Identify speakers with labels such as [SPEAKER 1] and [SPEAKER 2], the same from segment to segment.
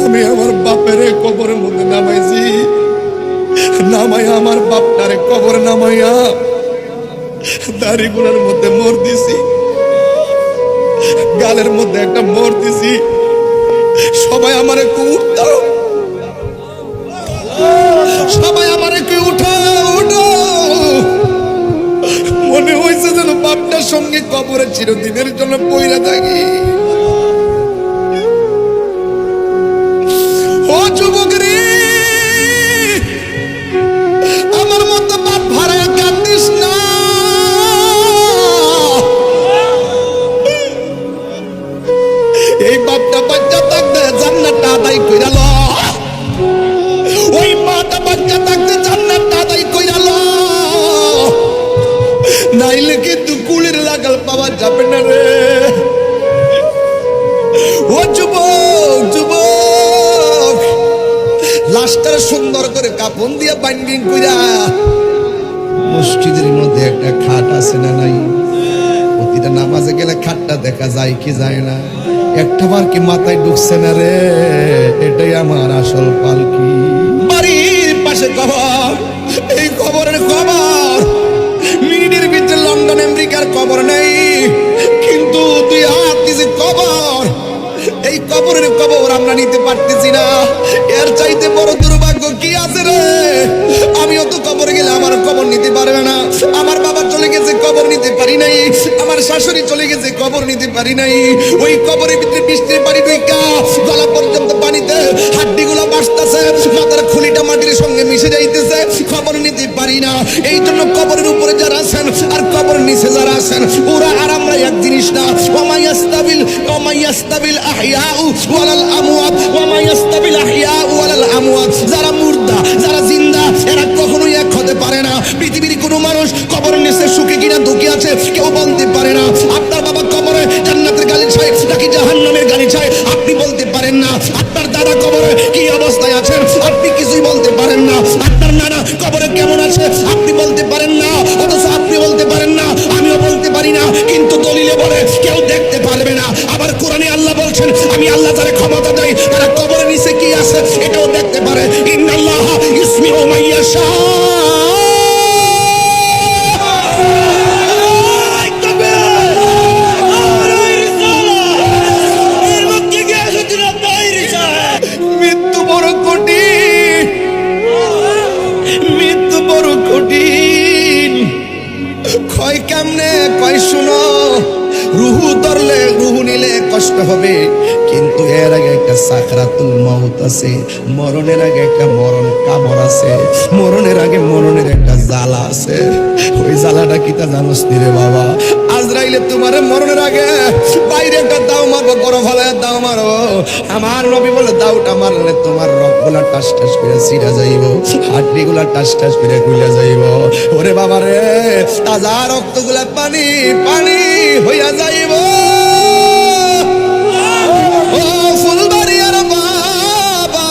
[SPEAKER 1] আমি আমার বাপের কবরের মধ্যে নামাইছি, নামাইয়া আমার বাপটারে কবর নামাইয়া দাড়িগুলোর মধ্যে মোর দিছি, গালের মধ্যে একটা মোর দিছি। সবাই আমারে উঠাও, সবাই আমারে কি উঠাও উঠাও। মনে হয়েছে যেন বাপটার সঙ্গে কবরে চিরদিনের জন্য পইরা থাকি। ও যুবক রে, আমার মতো বাপ ভাড়ায় কাঁদিস না। এই বাপটা বাচ্চা থাকতে জান্নাতটা আদায় কইরা ল, ওই মাটা বাচ্চা থাকতে জান্নাতটা আদায় কইরা ল, নাইলে কিন্তু কুলের লাগাল পাওয়া যাবে না রে। ও যুবক যুবক, লাশটার সুন্দর করে কাপন দিয়ে বাইন্ডিং কইরা মসজিদের মধ্যে একটা খাট আছে না নাই? প্রতিটা নামাজে গেলে খাটটা দেখা যায় কি যায় না? একটা বার কি মাথায় ঢুকছে না রে, এটাই আমার আসল পালকি। বাড়ির পাশে কবর, এই কবরের কবর মিনিটের ভিতরে লন্ডন আমেরিকার কবর নেই, কিন্তু তুই হাত দিছে কবর। এই কবরের কবর আমরা নিতে পারতেছি না, এর চাইতে বড় দুর্ভাগ্য কি আছে রে? আমিও তো কবরে গেলে আমার কবর নিতে পারবে না। আমার বাবা চলে গেছে, কবর নিতে পারি নাই। আমার শাশুড়ি চলে গেছে, কবর নিতে পারি নাই। ওই কবরের ভিতরে বৃষ্টির পানি ঢুইকা গলা পর্যন্ত পানিতে হাড্ডিগুলো বাসতেছে, মাথার খুলিটা মাটির সঙ্গে মিশে যাইতেছে, কবর নিতে পারি না। এই জন্য কবরের উপরে যারা আছেন আর কবর নিচে যারা আছেন ওরা আর আমরা এক জিনিস না। ওমাইয়াস্তাবিল আহইয়াউ ওয়ালাল আমওয়াত, ওমাইয়াস্তাবিল আহইয়াউ ওয়ালাল আমওয়াত। যারা মুর্দা যারা জিন্দা এরা কখনোই এক হতে পারে না। পৃথিবীর কোনো মানুষ কবরের নিচে সুখী কিনা দুঃখী আছে কেউ বলতে পারে না। আপনার বাবা কবরে জান্নাতের গালি চাই নাকি জাহান্নামের গালি চাই আপনি বলতে পারেন না। আপনার দাদা কবরে কি অবস্থায় আছেন আপনি কিছুই বলতে পারেন না। আপনার নানা কবরে কেমন আছে আপনি বলতে পারেন না, অথচ আপনি বলতে পারেন না, আমিও বলতে পারি না। কিন্তু দলিলে বলে কেউ দেখতে পারবে না। আবার কোরআনে আল্লাহ বলছেন আমি আল্লাহ যারা ক্ষমতা দেয় তারা কবরের নিচে কি আছে এটাও দেখতে পারে। ইন্নাল্লাহ ইসমিউ মাইয়াশা। মৃত্যু বড় কঠিন, মৃত্যু বড় কঠিন। ক্ষয় কেমনে কয় শুনো, রুহু ধরলে রুহু নিলে কষ্ট হবে, কিন্তু এর আগে একটা সাকরাতুল মউত আছে। মরণের আগে একটা মরণ কামড় আছে, মরণের আগে মরণের একটা জ্বালা আছে। ওই জ্বালাটা কি তা জানোস নি রে বাবা? আজরাইলে তোমার মরণের আগে বাইরে একটা দাও মারবো, বড় ভালায় দাও মারো। আমার নবী বলে দাওটা মারলে তোমার রগগুলা টাস টাস করে ছিঁড়া যাইব, হাড্ডিগুলা টাস টাস করে খুলে যাইব। ওরে বাবা রে, তাজা রক্তগুলা পানি পানি হইয়া যাইব। ও ফুলবাড়িয়ার বাবা,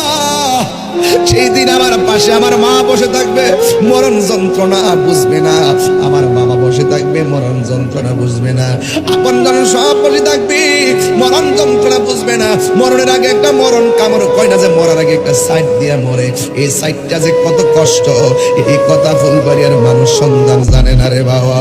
[SPEAKER 1] সেই দিন আমার পাশে আমার মা বসে থাকবে, মরণ যন্ত্রণা বুঝবে না। আমার বাবা বসে থাকবে, মরণ যন্ত্রণা বুঝবে না। আপনজন সব বসে থাকবি, মরণ যন্ত্রণা বুঝবে না। মরণের আগে একটা মরণ কামড় কয় না যে মরার আগে একটা সাইড দিয়া মরে, এই সাইডটা যে কত কষ্ট এই কথা ফুলবাড়িয়ার মানুষ সন্ধান জানে না রে বাবা।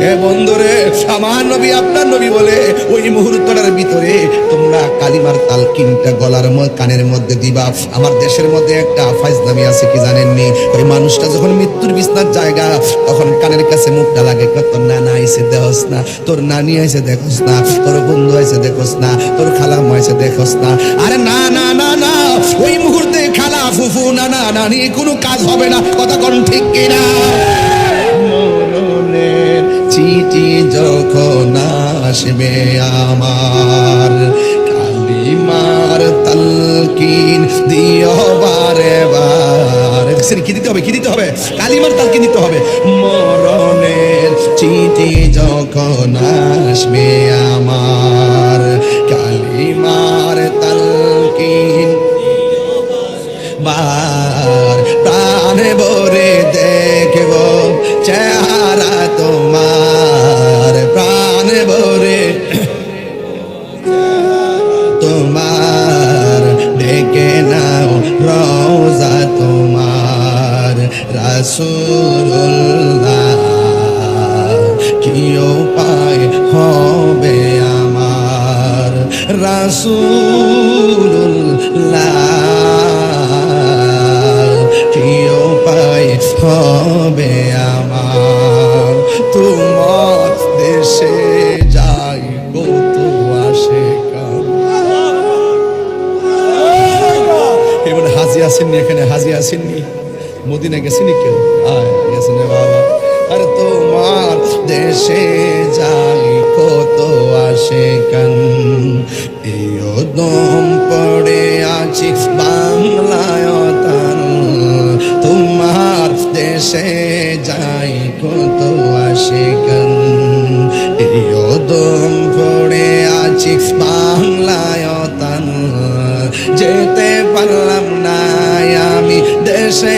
[SPEAKER 1] এ বন্ধুরে, আমার নবী আপনার নবী বলে ওই মুহূর্তটার ভিতরে তোমরা কালিমার তালকিনটা গলার কানের মধ্যে দিবা। আমার দেশের মধ্যে একটা ফাইজলামি আছে কি জানেননি? ওই মানুষটা যখন মৃত্যুর বিছনার জায়গা তখন কানের কাছে মুখটা লাগে, তোর নানা আইছে দেখোস না, তোর নানি আইছে দেখোস না, তোর বন্ধু আইছে দেখোস না, তোর খালাম্মা আইছে দেখোস না। আরে না না না না, ওই মুহূর্তে খালা ফুফু নানা নানি কোনো কাজ হবে না। কথা কোন ঠিক কিনা? মরণের চিঠি যখন আসবে আমার, কালিমার তালকিন দিও বারে বার। কি দিতে হবে? কি দিতে হবে? কালিমার তালকিন দিতে হবে। মরণের চিঠি যখন আসবে আমার, কালিমার তালকিন বার, প্রাণে ভরে দেখব চেহারা তোমার, প্রাণে ভরে তোমার ডেকে রাসূলুল্লাহ কি উপায় হবে আমার রাসূলুল্লাহ কি উপায় হবে আমার তোমার দেশে যাই কত আসে কার এবার হাজি আসেননি এখানে হাজি আসেননি মদিনা গেছেনি কেউ গেছেন বাবা আর তোমার দেশে যাই কত আসে কান এও দম পড়ে আছি বাংলায় তান তোমার দেশে যাই কত আসে কান এও দম পড়ে আছি বাংলায় তান যেতে পারলাম না আমি দেশে